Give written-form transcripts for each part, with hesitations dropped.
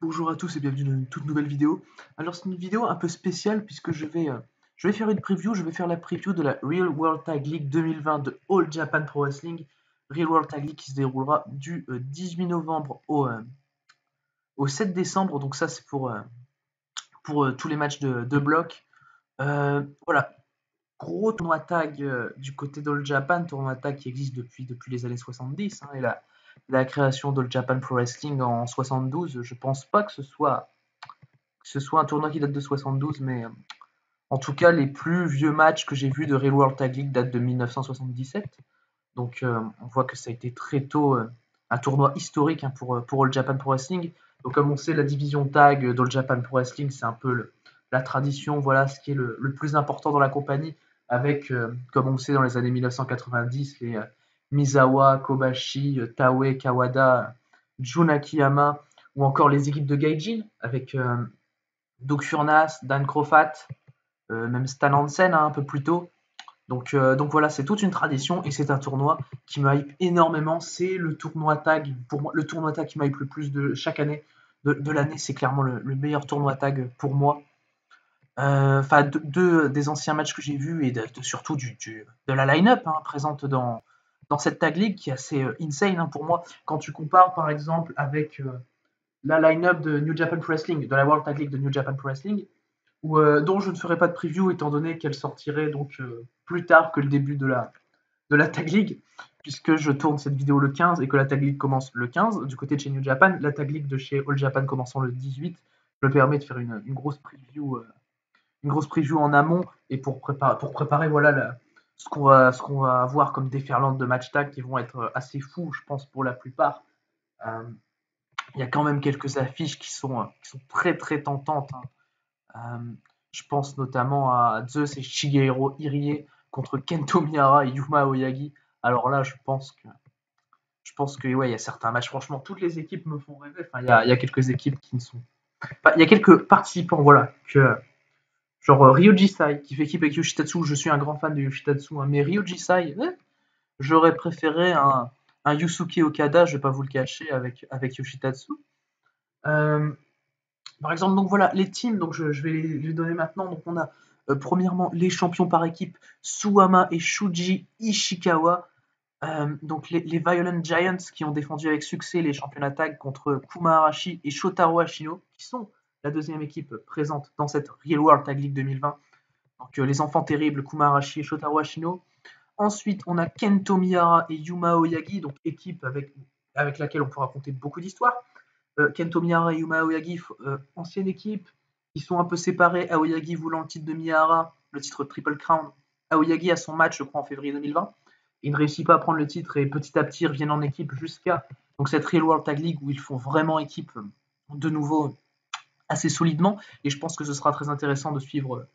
Bonjour à tous et bienvenue dans une toute nouvelle vidéo. Alors c'est une vidéo un peu spéciale puisque je vais faire une preview, je vais faire la preview de la Real World Tag League 2020 de All Japan Pro Wrestling. Real World Tag League qui se déroulera du 18 novembre au 7 décembre, donc ça c'est pour tous les matchs de bloc. Voilà, gros tournoi tag du côté d'All Japan, tournoi tag qui existe depuis les années 70, hein, et la création d'All Japan Pro Wrestling en 72, je pense pas que ce soit un tournoi qui date de 72, mais en tout cas, les plus vieux matchs que j'ai vus de Real World Tag League datent de 1977. Donc, on voit que ça a été très tôt un tournoi historique, hein, pour All Japan Pro Wrestling. Donc, comme on sait, la division tag d'All Japan Pro Wrestling, c'est un peu la tradition, voilà ce qui est le plus important dans la compagnie, avec, comme on le sait, dans les années 1990, les Misawa, Kobashi, Taue, Kawada, Jun Akiyama, ou encore les équipes de Gaijin, avec Doug Furnas, Dan Crofat, même Stan Hansen, hein, un peu plus tôt. Donc voilà, c'est toute une tradition et c'est un tournoi qui me hype énormément. C'est le tournoi tag, pour moi, le tournoi tag qui me hype le plus de chaque année de l'année. C'est clairement le meilleur tournoi tag pour moi. Enfin, des anciens matchs que j'ai vus et surtout de la line-up, hein, présente dans cette tag league qui est assez insane, hein, pour moi. Quand tu compares par exemple avec la line-up de New Japan Pro Wrestling, de la World Tag League de New Japan Pro Wrestling, dont je ne ferai pas de preview étant donné qu'elle sortirait donc plus tard que le début de la Tag League, puisque je tourne cette vidéo le 15 et que la Tag League commence le 15 du côté de chez New Japan, la Tag League de chez All Japan commençant le 18, je me permets de faire une grosse preview en amont et pour préparer voilà ce qu'on va avoir comme déferlante de match tag qui vont être assez fous, je pense, pour la plupart. Euh, Il y a quand même quelques affiches qui sont très très tentantes, hein. Je pense notamment à Zeus et Shigeru Irie contre Kento Miyara et Yuma Aoyagi. Alors là, je pense que ouais, il y a certains matchs. Franchement, toutes les équipes me font rêver. Enfin, il y a quelques équipes qui ne sont. Enfin, il y a quelques participants, voilà, genre Ryoji Sai qui fait équipe avec Yoshitatsu. Je suis un grand fan de Yoshitatsu, hein, mais Ryoji Sai, j'aurais préféré un Yusuke Okada. Je vais pas vous le cacher avec Yoshitatsu. Euh, Par exemple, donc voilà, les teams, donc je vais les donner maintenant. Donc on a premièrement les champions par équipe, Suwama et Shuji Ishikawa. Donc les Violent Giants qui ont défendu avec succès les championnats tag contre Kuma Arashi et Shotaro Ashino, qui sont la deuxième équipe présente dans cette Real World Tag League 2020. Donc les enfants terribles, Kuma Arashi et Shotaro Ashino. Ensuite, on a Kento Miyara et Yuma Aoyagi, donc équipe avec laquelle on peut raconter beaucoup d'histoires. Kento Miyara et Yuma Aoyagi, ancienne équipe, ils sont un peu séparés. Aoyagi voulant le titre de Miyara, le titre de Triple Crown. Aoyagi a son match, je crois, en février 2020. Il ne réussit pas à prendre le titre et petit à petit reviennent en équipe jusqu'à donc cette Real World Tag League où ils font vraiment équipe de nouveau assez solidement. Et je pense que ce sera très intéressant de suivre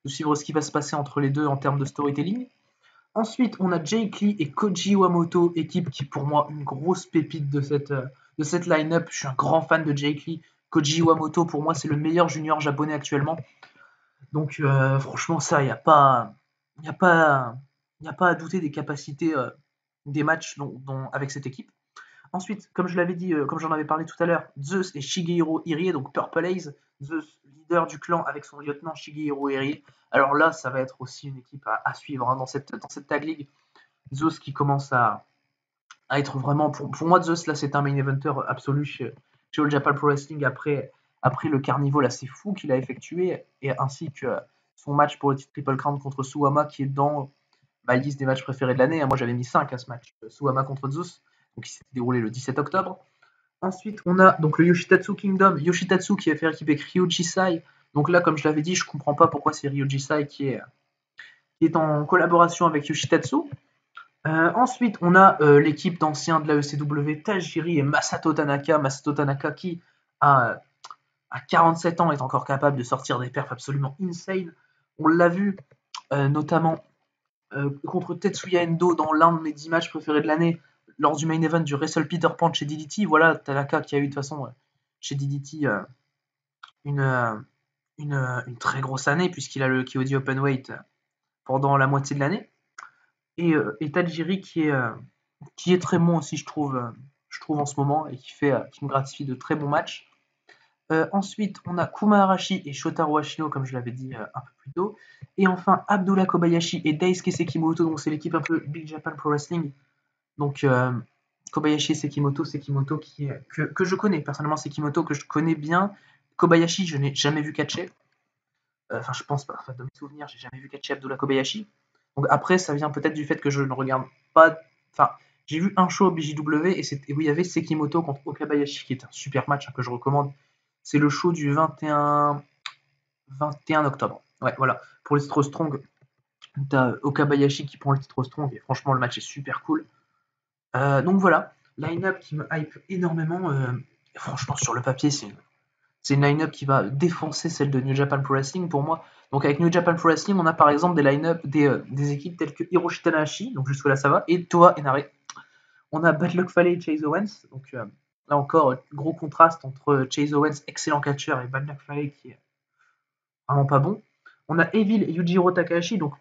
ce qui va se passer entre les deux en termes de storytelling. Ensuite, on a Jake Lee et Koji Iwamoto, équipe qui pour moi une grosse pépite de cette line-up. Je suis un grand fan de Jake Lee. Koji Iwamoto, pour moi, c'est le meilleur junior japonais actuellement. Donc franchement, ça, il n'y a pas, y a pas, y a pas à douter des capacités des matchs avec cette équipe. Ensuite, comme je l'avais dit, comme j'en avais parlé tout à l'heure, Zeus et Shigeru Irie, donc Purple Haze, Zeus, leader du clan avec son lieutenant Shigeru Irie. Alors là, ça va être aussi une équipe à suivre, hein, dans cette tag league. Zeus qui commence à être vraiment, pour moi, Zeus, là, c'est un main eventer absolu chez All Japan Pro Wrestling après le carnival assez fou qu'il a effectué, et ainsi que son match pour le titre Triple Crown contre Suwama, qui est dans ma liste des matchs préférés de l'année. Moi, j'avais mis 5 à ce match, Suwama contre Zeus, donc il s'est déroulé le 17 octobre. Ensuite, on a donc le Yoshitatsu Kingdom, Yoshitatsu qui a fait équipe avec Ryoji Sai. Donc là, comme je l'avais dit, je comprends pas pourquoi c'est Ryoji Sai qui est en collaboration avec Yoshitatsu. Ensuite, on a l'équipe d'anciens de la ECW, Tajiri et Masato Tanaka. Masato Tanaka qui, à 47 ans, est encore capable de sortir des perfs absolument insane. On l'a vu notamment contre Tetsuya Endo dans l'un de mes 10 matchs préférés de l'année, lors du main event du Wrestle Peter Pan chez DDT. Voilà, Tanaka qui a eu de toute façon chez DDT une, une très grosse année, puisqu'il a le KOD Openweight pendant la moitié de l'année. Et Tajiri qui est très bon aussi, je trouve en ce moment, et qui me gratifie de très bons matchs. Ensuite, on a Kuma Arashi et Shotaro Ashino, comme je l'avais dit un peu plus tôt. Et enfin, Abdullah Kobayashi et Daisuke Sekimoto, donc c'est l'équipe un peu Big Japan Pro Wrestling. Donc, Kobayashi et Sekimoto que je connais, personnellement Sekimoto que je connais bien. Kobayashi, je n'ai jamais vu catcher. Enfin, je pense pas, enfin, de mes souvenirs, j'ai jamais vu catcher Abdullah Kobayashi. Donc après, ça vient peut-être du fait que je ne regarde pas. Enfin, j'ai vu un show BJW et où il y avait Sekimoto contre Okabayashi, qui est un super match que je recommande. C'est le show du 21 octobre. Ouais, voilà. Pour le titre Strong, t'as Okabayashi qui prend le titre Strong et franchement, le match est super cool. Donc voilà, line-up qui me hype énormément. Franchement, sur le papier, c'est une line-up qui va défoncer celle de New Japan Pro Wrestling pour moi. Donc avec New Japan Pro Wrestling, on a par exemple des line-up des équipes telles que Hiroshi Tanahashi, donc jusque là ça va, et Toa Henare. On a Bad Luck Fale et Chase Owens, donc là encore gros contraste entre Chase Owens, excellent catcheur, et Bad Luck Fale qui est vraiment pas bon. On a Evil et Yujiro Takahashi, donc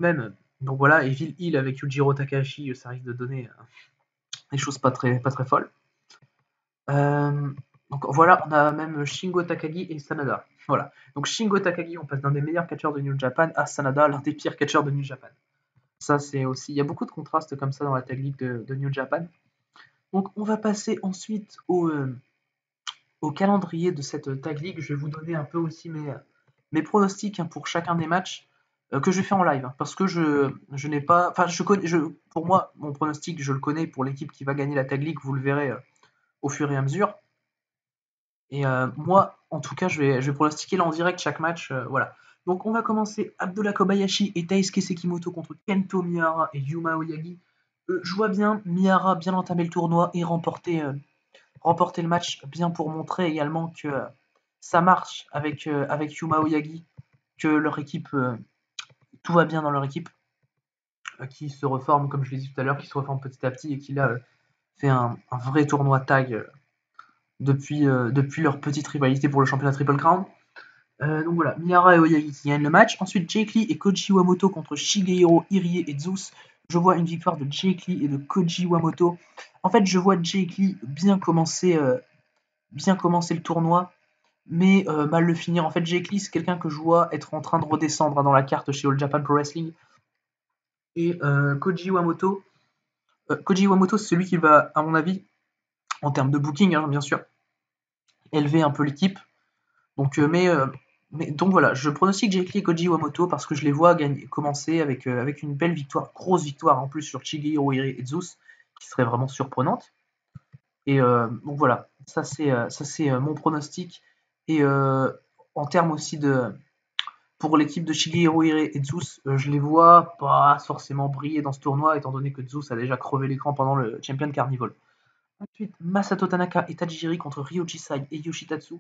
voilà, Evil Hill avec Yujiro Takahashi, ça risque de donner des choses pas très folles. Donc voilà, on a même Shingo Takagi et Sanada. Voilà. Donc Shingo Takagi, on passe d'un des meilleurs catcheurs de New Japan à Sanada, l'un des pires catcheurs de New Japan. Ça, c'est aussi. Il y a beaucoup de contrastes comme ça dans la tag league de New Japan. Donc on va passer ensuite au calendrier de cette tag league. Je vais vous donner un peu aussi mes pronostics pour chacun des matchs que je fais en live. Parce que je n'ai pas. Enfin, pour moi, mon pronostic, je le connais pour l'équipe qui va gagner la tag league, vous le verrez au fur et à mesure. Et moi, en tout cas, je vais pronostiquer là en direct chaque match. Voilà. Donc on va commencer Abdullah Kobayashi et Daisuke Sekimoto contre Kento Miyahara et Yuma Oyagi. Je vois bien Miyahara bien entamer le tournoi et remporter le match, bien pour montrer également que ça marche avec Yuma Oyagi, que leur équipe, tout va bien dans leur équipe, qui se reforme, comme je l'ai dit tout à l'heure, qui se reforme petit à petit et qui là fait un vrai tournoi tag depuis leur petite rivalité pour le championnat Triple Crown. Donc voilà, Miyahara et Oyagi qui gagnent le match. Ensuite, Jake Lee et Koji Wamoto contre Shigehiro, Irie et Zeus. Je vois une victoire de Jake Lee et de Koji Wamoto. En fait, je vois Jake Lee bien commencer le tournoi, mais mal le finir. En fait, Jake Lee, c'est quelqu'un que je vois être en train de redescendre dans la carte chez All Japan Pro Wrestling. Et Koji Wamoto, c'est celui qui va, à mon avis, en termes de booking, bien sûr, élever un peu l'équipe. Donc, donc voilà, je pronostique Jake Lee et Koji Wamoto parce que je les vois commencer avec une belle victoire, grosse victoire en plus sur Shigehiro Irie et Zeus, qui serait vraiment surprenante. Et donc voilà, ça c'est mon pronostic. Et en termes aussi pour l'équipe de Shigehiro Irie et Zeus, je les vois pas forcément briller dans ce tournoi, étant donné que Zeus a déjà crevé l'écran pendant le Champion Carnival. Ensuite, Masato Tanaka et Tajiri contre Ryoji Sai et Yoshitatsu.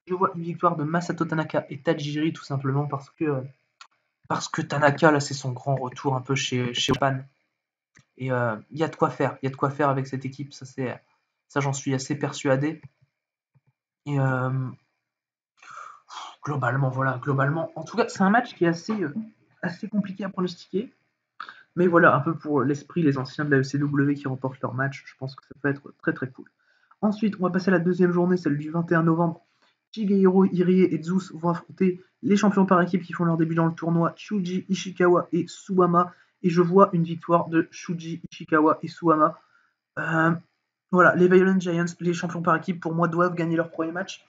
Je vois une victoire de Masato Tanaka et Tajiri tout simplement parce que Tanaka, là, c'est son grand retour un peu chez Japan. Et il y a de quoi faire. Il y a de quoi faire avec cette équipe. Ça j'en suis assez persuadé. Et globalement. En tout cas, c'est un match qui est assez compliqué à pronostiquer. Mais voilà, un peu pour l'esprit, les anciens de la ECW qui remportent leur match, je pense que ça peut être très très cool. Ensuite, on va passer à la deuxième journée, celle du 21 novembre. Shigehiro, Irie et Zeus vont affronter les champions par équipe qui font leur début dans le tournoi, Shuji Ishikawa et Suwama. Et je vois une victoire de Shuji Ishikawa et Suwama. Voilà, les Violent Giants, les champions par équipe, pour moi, doivent gagner leur premier match.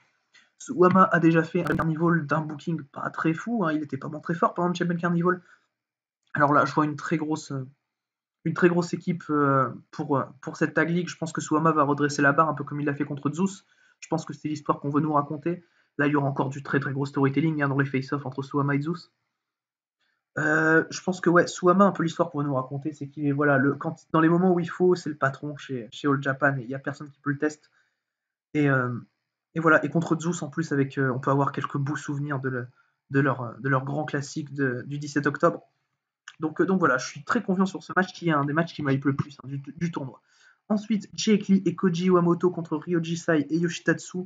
Suwama a déjà fait un carnival d'un booking pas très fou, il n'était pas bon très fort pendant le Champion Carnival. Alors là, je vois une très grosse équipe pour cette tag league. Je pense que Suwama va redresser la barre un peu comme il l'a fait contre Zeus. Je pense que c'est l'histoire qu'on veut nous raconter. Là, il y aura encore du très très gros storytelling dans les face-off entre Suwama et Zeus. Je pense que ouais, Suwama, un peu l'histoire qu'on veut nous raconter, c'est qu'il est voilà, dans les moments où il faut, c'est le patron chez All Japan et il n'y a personne qui peut le tester. Et voilà, et contre Zeus en plus, on peut avoir quelques beaux souvenirs de leur grand classique du 17 octobre. Donc voilà, je suis très confiant sur ce match qui est un des matchs qui m'hype le plus du tournoi. Ensuite, Jake Lee et Koji Wamoto contre Ryoji Sai et Yoshitatsu.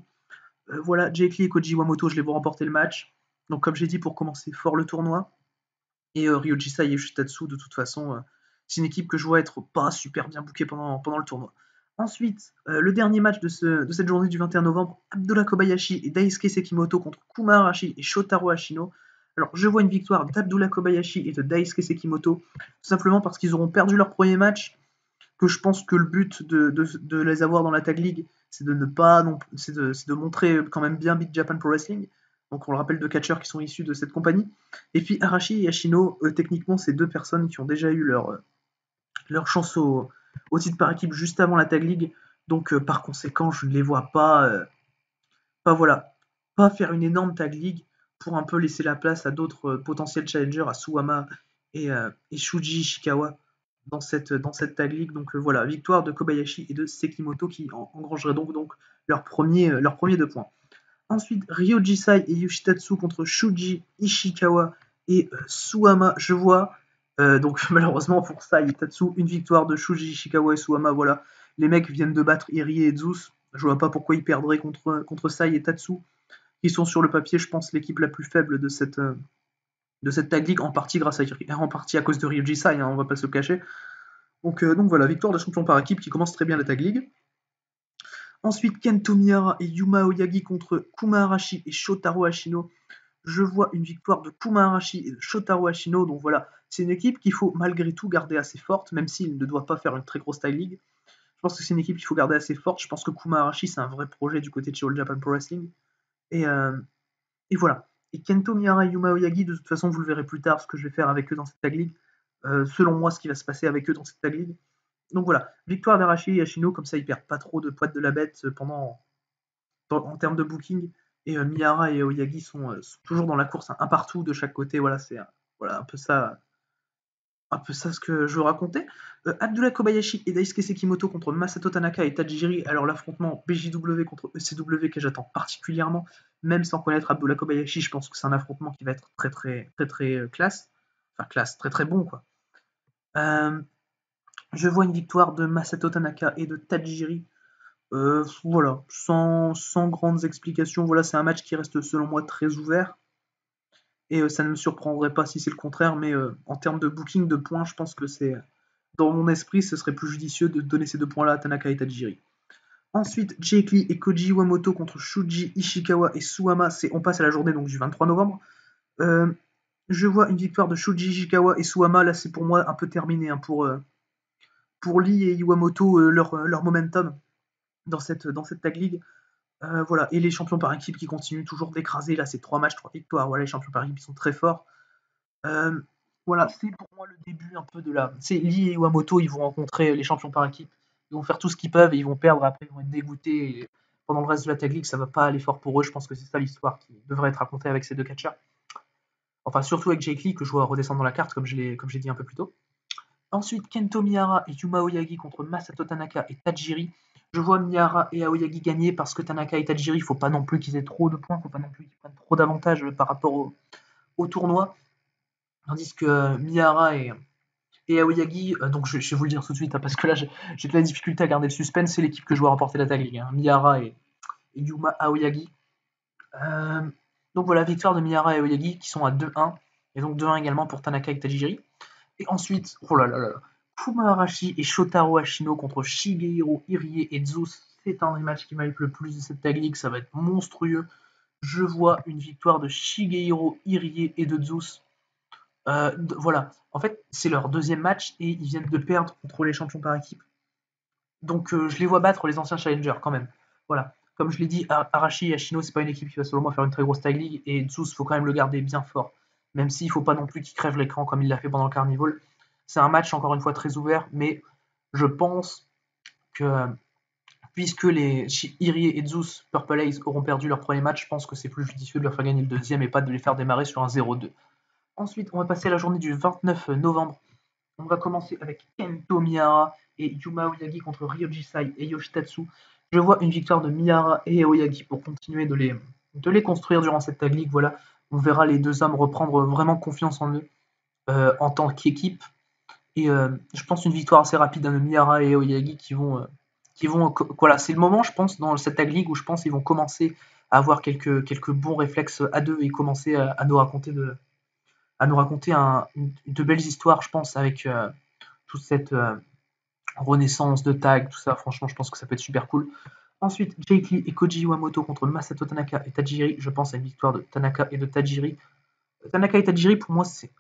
Voilà, Jake Lee et Koji Wamoto, je les vois remporter le match. Donc comme j'ai dit, pour commencer fort le tournoi. Et Ryoji Sai et Yoshitatsu, de toute façon, c'est une équipe que je vois être pas super bien bookée pendant le tournoi. Ensuite, le dernier match de cette journée du 21 novembre, Abdullah Kobayashi et Daisuke Sekimoto contre Kuma Arashi et Shotaro Ashino. Alors, je vois une victoire d'Abdullah Kobayashi et de Daisuke Sekimoto, tout simplement parce qu'ils auront perdu leur premier match, que je pense que le but de les avoir dans la Tag League, c'est de ne pas c'est de montrer quand même bien Big Japan Pro Wrestling. Donc on le rappelle, deux catcheurs qui sont issus de cette compagnie. Et puis Arashi et Ashino, techniquement, c'est deux personnes qui ont déjà eu leur chance au titre par équipe juste avant la Tag League. Donc par conséquent, je ne les vois pas faire une énorme Tag League pour un peu laisser la place à d'autres potentiels challengers, à Suwama et Shuji Ishikawa dans cette Tag League. Donc voilà, victoire de Kobayashi et de Sekimoto qui engrangeraient donc leur premier 2 points. Ensuite, Ryoji Sai et Yoshitatsu contre Shuji Ishikawa et Suwama. Je vois, donc malheureusement pour Sai et Tatsu, une victoire de Shuji Ishikawa et Suwama. Voilà, les mecs viennent de battre Irie et Zeus. Je vois pas pourquoi ils perdraient contre Sai et Tatsu, qui sont sur le papier, je pense, l'équipe la plus faible de cette Tag League, en partie à cause de Ryoji Sai, hein, on va pas se le cacher. Donc voilà, victoire de champion par équipe qui commence très bien la Tag League. Ensuite, Kento Miyara et Yuma Aoyagi contre Kuma Arashi et Shotaro Ashino. Je vois une victoire de Kuma Arashi et de Shotaro Ashino. Donc voilà, c'est une équipe qu'il faut malgré tout garder assez forte, même s'il ne doit pas faire une très grosse Tag League. Je pense que c'est une équipe qu'il faut garder assez forte. Je pense que Kuma Arashi, c'est un vrai projet du côté de All Japan Pro Wrestling. Et voilà. Et Kento Miyara et Yuma Aoyagi, de toute façon, vous le verrez plus tard, ce que je vais faire avec eux dans cette Tag League. Selon moi, ce qui va se passer avec eux dans cette Tag League. Donc voilà, victoire d'Arashi et Ashino, comme ça ils perdent pas trop de poids de la bête en termes de booking. Et Miyara et Aoyagi sont toujours dans la course, un partout de chaque côté. Voilà, c'est un peu ça ce que je veux raconter. Abdullah Kobayashi et Daisuke Sekimoto contre Masato Tanaka et Tajiri. Alors l'affrontement BJW contre ECW que j'attends particulièrement, même sans connaître Abdullah Kobayashi, je pense que c'est un affrontement qui va être très très très très classe. Enfin classe, très très bon quoi. Je vois une victoire de Masato Tanaka et de Tajiri. Voilà, sans grandes explications. Voilà, c'est un match qui reste selon moi très ouvert. Et ça ne me surprendrait pas si c'est le contraire, mais en termes de booking de points, je pense que c'est. Dans mon esprit, ce serait plus judicieux de donner ces 2 points-là à Tanaka et Tajiri. Ensuite, Jake Lee et Koji Iwamoto contre Shuji Ishikawa et Suwama. On passe à la journée donc, du 23 novembre. Je vois une victoire de Shuji Ishikawa et Suwama. Là, c'est pour moi un peu terminé hein, pour Lee et Iwamoto, leur momentum dans cette Tag League. Voilà. Et les champions par équipe qui continuent toujours d'écraser. Là, c'est 3 matchs, 3 victoires. Voilà, les champions par équipe sont très forts. Voilà, c'est pour moi le début un peu de la. C'est Lee et Iwamoto, ils vont rencontrer les champions par équipe. Ils vont faire tout ce qu'ils peuvent et ils vont perdre. Après, ils vont être dégoûtés. Et pendant le reste de la Tag League, ça va pas aller fort pour eux. Je pense que c'est ça l'histoire qui devrait être racontée avec ces deux catcheurs. Enfin, surtout avec Jake Lee, que je vois redescendre dans la carte, comme j'ai dit un peu plus tôt. Ensuite, Kento Miyara et Yuma Aoyagi contre Masato Tanaka et Tajiri. Je vois Miyara et Aoyagi gagner parce que Tanaka et Tajiri, il ne faut pas non plus qu'ils aient trop de points, il ne faut pas non plus qu'ils prennent trop d'avantages par rapport au tournoi. Tandis que Miyara et Aoyagi, donc je vais vous le dire tout de suite, hein, parce que là j'ai de la difficulté à garder le suspense, c'est l'équipe que je vois remporter la Tag League. Hein, Miyara et Yuma Aoyagi. Donc voilà, victoire de Miyara et Aoyagi qui sont à 2-1, et donc 2-1 également pour Tanaka et Tajiri. Et ensuite, oh là là là, Kuma Arashi et Shotaro Ashino contre Shigehiro Irie et Zeus. C'est un des matchs qui m'hype le plus de cette Tag League, ça va être monstrueux. Je vois une victoire de Shigehiro Irie et de Zeus. Voilà, en fait, c'est leur deuxième match et ils viennent de perdre contre les champions par équipe. Donc je les vois battre les anciens challengers quand même. Voilà. Comme je l'ai dit, Arashi et Ashino, c'est pas une équipe qui va selon moi faire une très grosse Tag League et Zeus, faut quand même le garder bien fort. Même s'il faut pas non plus qu'il crève l'écran comme il l'a fait pendant le Carnival. C'est un match encore une fois très ouvert, mais je pense que puisque les Irie et Zeus Purple Haze auront perdu leur premier match, je pense que c'est plus judicieux de leur faire gagner le deuxième et pas de les faire démarrer sur un 0-2. Ensuite, on va passer à la journée du 29 novembre. On va commencer avec Kento Miyara et Yuma Aoyagi contre Ryoji Sai et Yoshitatsu. Je vois une victoire de Miyara et Aoyagi pour continuer de les construire durant cette Tag League. Voilà, on verra les deux hommes reprendre vraiment confiance en eux en tant qu'équipe. Et je pense une victoire assez rapide de Miyara et Aoyagi qui vont voilà, c'est le moment, je pense, dans cette Tag League où je pense qu'ils vont commencer à avoir quelques bons réflexes à deux et commencer à nous raconter de belles histoires, je pense, avec toute cette renaissance de tag, tout ça, franchement, je pense que ça peut être super cool. Ensuite, Jake Lee et Koji Iwamoto contre Masato Tanaka et Tajiri. Je pense à une victoire de Tanaka et de Tajiri. Tanaka et Tajiri, pour moi, c'est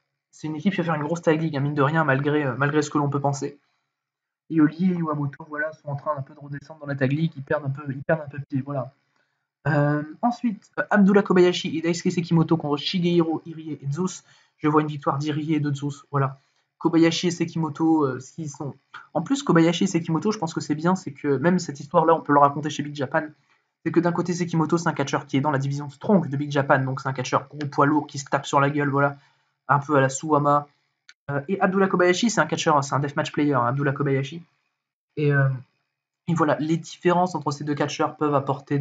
une équipe qui va faire une grosse tag league, hein, mine de rien, malgré ce que l'on peut penser. Et Lee et Iwamoto, voilà, sont en train un peu de redescendre dans la tag league, ils perdent un peu de pied, voilà. Ensuite, Abdullah Kobayashi et Daisuke Sekimoto contre Shigehiro Irie et Zeus. Je vois une victoire d'Irie et de Zeus, voilà. Kobayashi et Sekimoto, s'ils sont. En plus, Kobayashi et Sekimoto, je pense que c'est bien, c'est que même cette histoire-là, on peut le raconter chez Big Japan. C'est que d'un côté, Sekimoto, c'est un catcheur qui est dans la division strong de Big Japan, donc c'est un catcheur gros poids lourd qui se tape sur la gueule, voilà, un peu à la Suwama. Et Abdullah Kobayashi, c'est un catcheur, c'est un deathmatch player, hein, Abdullah Kobayashi. Et voilà, les différences entre ces deux catcheurs peuvent apporter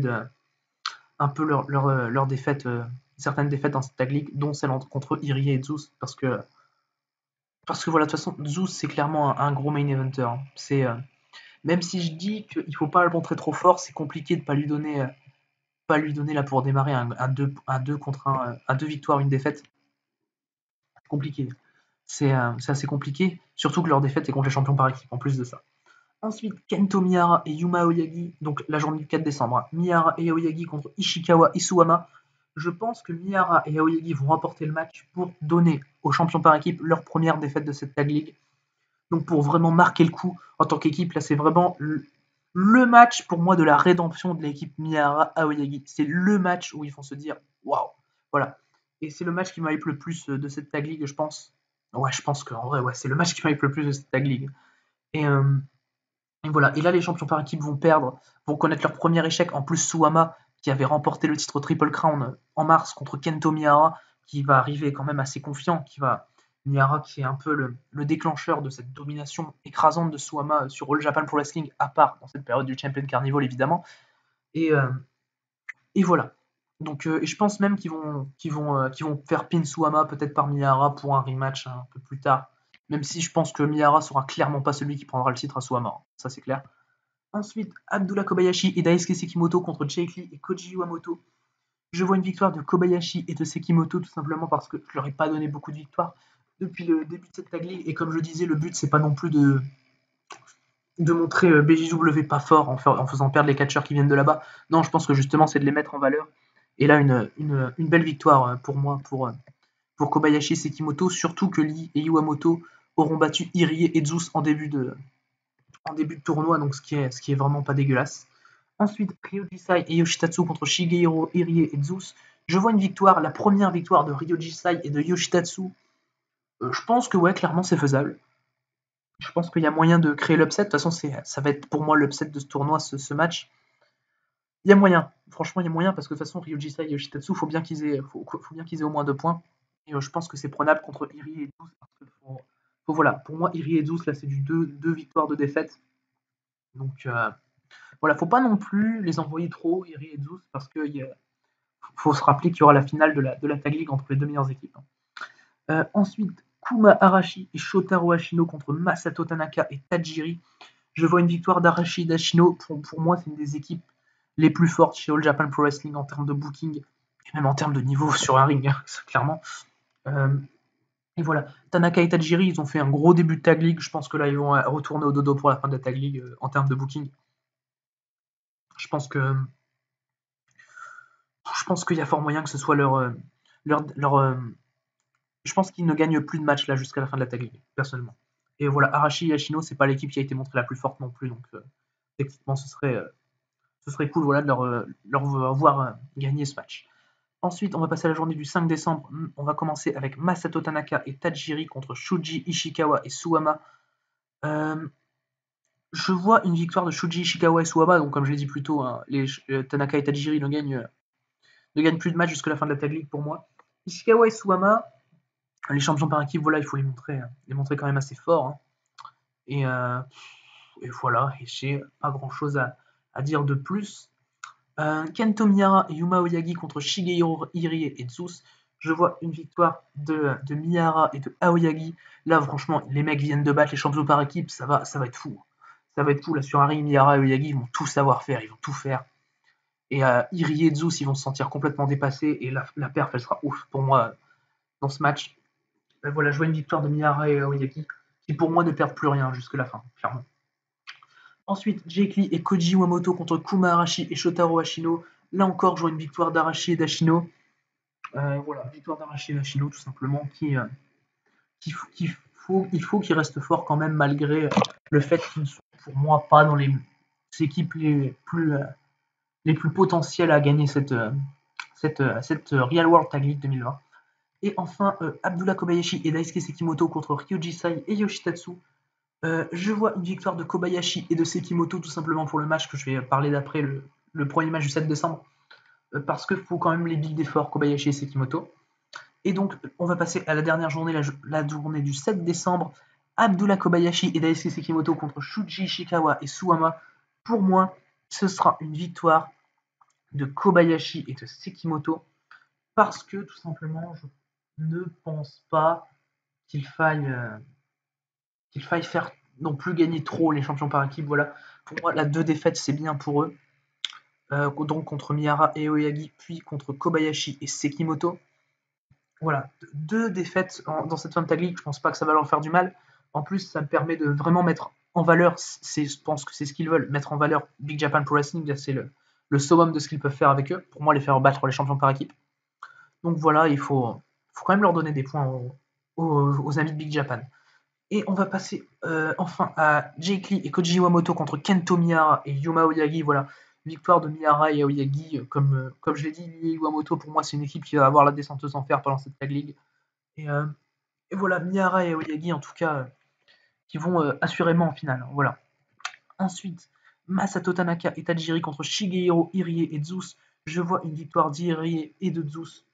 un peu leur défaite, certaines défaites dans cette tag league, dont celle contre Irie et Zeus, parce que voilà, de toute façon, Zeus, c'est clairement un gros main eventer, hein. Même si je dis qu'il ne faut pas le montrer trop fort, c'est compliqué de ne pas lui donner là pour démarrer un 2 contre 1, 2 victoires, une défaite. C'est compliqué. C'est assez compliqué, surtout que leur défaite est contre les champions par équipe, en plus de ça. Ensuite, Kento Miyahara et Yuma Aoyagi, donc la journée du 4 décembre. Hein. Miyahara et Aoyagi contre Ishikawa et Suwama. Je pense que Miyahara et Aoyagi vont remporter le match pour donner aux champions par équipe leur première défaite de cette tag league. Donc pour vraiment marquer le coup en tant qu'équipe, là c'est vraiment le match pour moi de la rédemption de l'équipe Miyahara Aoyagi. C'est le match où ils vont se dire waouh, voilà. Et c'est le match qui m'hype le plus de cette tag league, je pense. Ouais, je pense qu'en vrai, ouais, c'est le match qui m'hype le plus de cette tag league. Et voilà. Et là, les champions par équipe vont perdre, vont connaître leur premier échec. En plus, Suwama, qui avait remporté le titre Triple Crown en mars contre Kento Miyahara, qui va arriver quand même assez confiant, Miyahara qui est un peu le déclencheur de cette domination écrasante de Suwama sur All Japan Pro Wrestling, à part dans cette période du Champion Carnival évidemment. Et voilà. Donc, et je pense même qu'ils vont faire pin Suwama peut-être par Miyahara pour un rematch un peu plus tard. Même si je pense que Miyahara sera clairement pas celui qui prendra le titre à Suwama, ça c'est clair. Ensuite, Abdullah Kobayashi et Daisuke Sekimoto contre Jake Lee et Koji Iwamoto. Je vois une victoire de Kobayashi et de Sekimoto tout simplement parce que je leur ai pas donné beaucoup de victoires depuis le début de cette tag league. Et comme je le disais, le but c'est pas non plus de montrer BJW pas fort en faisant perdre les catcheurs qui viennent de là-bas. Non, je pense que justement c'est de les mettre en valeur. Et là, une belle victoire pour moi, pour Kobayashi et Sekimoto, surtout que Lee et Iwamoto auront battu Irie et Zeus en début de tournoi, donc ce qui est vraiment pas dégueulasse. Ensuite, Ryoji Sai et Yoshitatsu contre Shigehiro, Irie et Zeus. Je vois une victoire, la première victoire de Ryoji Sai et de Yoshitatsu. Je pense que ouais, clairement c'est faisable. Je pense qu'il y a moyen de créer l'upset. De toute façon, ça va être pour moi l'upset de ce tournoi, ce match. Il y a moyen. Franchement, il y a moyen parce que de toute façon, Ryoji Sai et Yoshitatsu, faut bien qu'ils aient au moins 2 points. Et je pense que c'est prenable contre Irie et Zeus. Parce que voilà, pour moi, Irie et Zeus, là, c'est du 2 victoires de défaite. Donc voilà, faut pas non plus les envoyer trop, Irie et Zeus, parce qu'il faut se rappeler qu'il y aura la finale de la Tag League entre les 2 meilleures équipes. Ensuite, Kuma Arashi et Shotaro Ashino contre Masato Tanaka et Tajiri. Je vois une victoire d'Arashi et d'Ashino. Pour moi, c'est une des équipes les plus fortes chez All Japan Pro Wrestling en termes de booking, et même en termes de niveau sur un ring, hein, clairement. Et voilà, Tanaka et Tajiri, ils ont fait un gros début de Tag League. Je pense que là, ils vont retourner au dodo pour la fin de la Tag League en termes de booking. Je pense qu'il y a fort moyen que ce soit leur je pense qu'ils ne gagnent plus de matchs là jusqu'à la fin de la tag league, personnellement. Et voilà, Arashi et Ashino, c'est pas l'équipe qui a été montrée la plus forte non plus, donc techniquement ce serait cool voilà, de leur voir gagner ce match. Ensuite, on va passer à la journée du 5 décembre. On va commencer avec Masato Tanaka et Tajiri contre Shuji Ishikawa et Suwama. Je vois une victoire de Shuji Ishikawa et Suwama, donc comme je l'ai dit plus tôt, hein, Tanaka et Tajiri ne gagnent plus de matchs jusqu'à la fin de la tag league pour moi. Ishikawa et Suwama, les champions par équipe, voilà, il faut les montrer quand même assez fort. Hein. Et voilà, et j'ai pas grand chose à dire de plus. Kento Miyahara et Yuma Aoyagi contre Shigehiro Irie et Zeus. Je vois une victoire de Miyahara et de Aoyagi. Là, franchement, les mecs viennent de battre les champions par équipe, ça va être fou. Ça va être fou, là, sur un ring, Miyahara et Aoyagi, ils vont tout savoir faire, ils vont tout faire. Et Irie et Zeus, ils vont se sentir complètement dépassés, et la perf, elle sera ouf pour moi dans ce match. Voilà, je vois une victoire de Miyahara et Aoyagi, qui pour moi ne perdent plus rien jusque la fin, clairement. Ensuite, Jake Lee et Koji Iwamoto contre Kuma Arashi et Shotaro Ashino. Là encore, je vois une victoire d'Arashi et d'Ashino. Voilà, victoire d'Arashi et d'Ashino, tout simplement, il faut qu'ils restent forts quand même, malgré le fait qu'ils ne sont pour moi pas dans les équipes les plus potentielles à gagner cette Real World Tag League 2020. Et enfin, Abdullah Kobayashi et Daisuke Sekimoto contre Ryoji Sai et Yoshitatsu. Je vois une victoire de Kobayashi et de Sekimoto, tout simplement pour le match que je vais parler d'après, le premier match du 7 décembre. Parce qu'il faut quand même les big d'effort, Kobayashi et Sekimoto. Et donc, on va passer à la dernière journée, la journée du 7 décembre. Abdullah Kobayashi et Daisuke Sekimoto contre Shuji Ishikawa et Suwama. Pour moi, ce sera une victoire de Kobayashi et de Sekimoto. Parce que, tout simplement, je ne pense pas qu'il faille faire non plus gagner trop les champions par équipe. Voilà. Pour moi, la 2 défaites, c'est bien pour eux. Donc contre Miyara et Oyagi, puis contre Kobayashi et Sekimoto. Voilà, 2 défaites dans cette fin de tag league, je pense pas que ça va leur faire du mal. En plus, ça me permet de vraiment mettre en valeur, je pense que c'est ce qu'ils veulent, mettre en valeur Big Japan Pro Wrestling, c'est le summum de ce qu'ils peuvent faire avec eux. Pour moi, les faire battre les champions par équipe. Donc voilà, il faut quand même leur donner des points aux amis de Big Japan. Et on va passer enfin à Jake Lee et Koji Iwamoto contre Kento Miyara et Yuma Oyagi. Voilà, victoire de Miyara et Oyagi. Comme je l'ai dit, Lee et Iwamoto, pour moi, c'est une équipe qui va avoir la descente aux enfers pendant cette tag league. Et voilà, Miyara et Oyagi, en tout cas, qui vont assurément en finale. Voilà. Ensuite, Masato Tanaka et Tajiri contre Shigehiro, Irie et Zeus. Je vois une victoire d'Irie et de Zeus.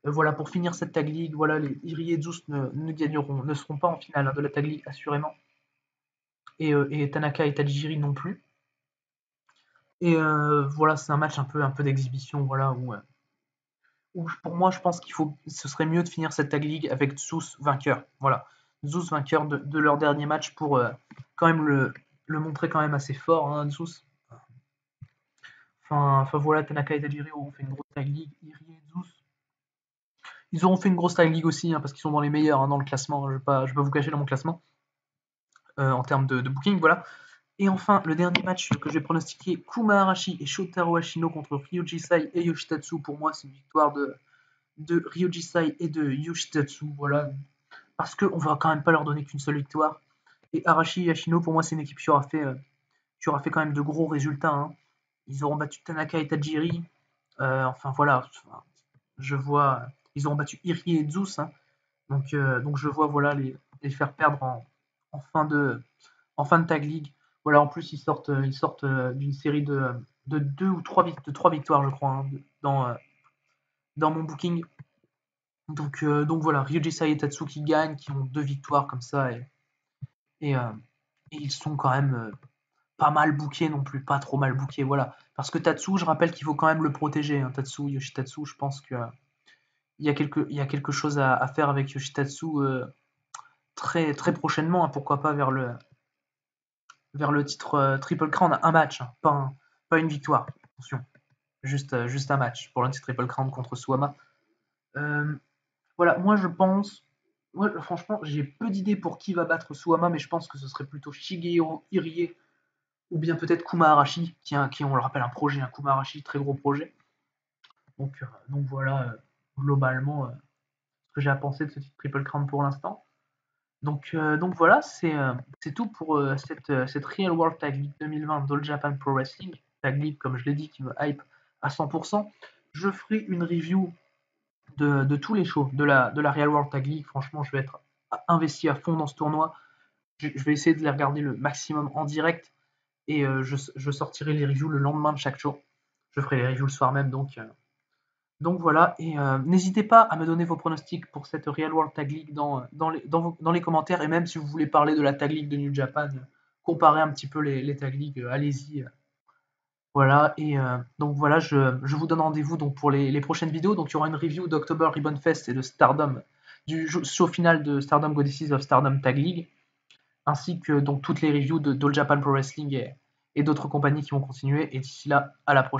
Voilà, pour finir cette tag league, voilà, les Irie et Zeus ne seront pas en finale de la tag league, assurément. Et Tanaka et Tajiri non plus. Et voilà, c'est un match un peu d'exhibition, voilà, où pour moi, je pense ce serait mieux de finir cette tag league avec Zeus vainqueur. Voilà, Zeus vainqueur de leur dernier match pour quand même le montrer quand même assez fort, hein, Zeus. Enfin voilà, Tanaka et Tajiri auront fait une grosse tag league. Irie et Zeus, ils auront fait une grosse tag league aussi, hein, parce qu'ils sont dans les meilleurs, hein, dans le classement. Je ne vais pas vous cacher dans mon classement en termes de booking, voilà. Et enfin, le dernier match que je vais pronostiquer, Kuma Arashi et Shotaro Ashino contre Ryoji Sai et Yoshitatsu. Pour moi, c'est une victoire de Ryoji Sai et de Yoshitatsu. Voilà. Parce qu'on ne va quand même pas leur donner qu'une seule victoire. Et Arashi et Ashino, pour moi, c'est une équipe qui aura fait quand même de gros résultats. Hein. Ils auront battu Tanaka et Tajiri. Enfin voilà, je vois. Ils auront battu Irie et Zeus. Hein. Donc je vois voilà, les faire perdre en fin de tag league. Voilà, en plus, ils sortent d'une série de 2 ou 3 victoires, je crois, hein, dans mon booking. Donc voilà, Ryoji Sai et Tatsu qui gagnent, qui ont 2 victoires comme ça, et ils sont quand même pas mal bookés non plus, pas trop mal bookés, voilà. Parce que Tatsu, je rappelle qu'il faut quand même le protéger, hein, Tatsu, Yoshitatsu, je pense que il y a quelque chose à faire avec Yoshitatsu très, très prochainement, hein, pourquoi pas vers le titre Triple Crown, un match, hein, pas une victoire, attention, juste un match pour le titre Triple Crown contre Suwama. Voilà, moi je pense, franchement, j'ai peu d'idées pour qui va battre Suwama, mais je pense que ce serait plutôt Shigehiro Irie ou bien peut-être Kuma Arashi, qui on le rappelle, un projet, un Kuma Arashi, très gros projet. Donc voilà, globalement, ce que j'ai à penser de ce titre Triple Crown pour l'instant. Donc voilà, c'est tout pour cette Real World Tag League 2020 d'All Japan Pro Wrestling. Tag League, comme je l'ai dit, qui me hype à 100%. Je ferai une review de tous les shows de la Real World Tag League. Franchement, je vais être investi à fond dans ce tournoi. Je vais essayer de les regarder le maximum en direct et je sortirai les reviews le lendemain de chaque show. Je ferai les reviews le soir même, donc voilà, et n'hésitez pas à me donner vos pronostics pour cette Real World Tag League dans les commentaires, et même si vous voulez parler de la Tag League de New Japan, comparer un petit peu les Tag League, allez-y. Voilà, et donc voilà, je vous donne rendez-vous donc pour les prochaines vidéos. Donc il y aura une review d'October Ribbon Fest et de Stardom, du show final de Stardom Goddesses of Stardom Tag League, ainsi que donc toutes les reviews de All Japan Pro Wrestling et d'autres compagnies qui vont continuer. Et d'ici là, à la prochaine.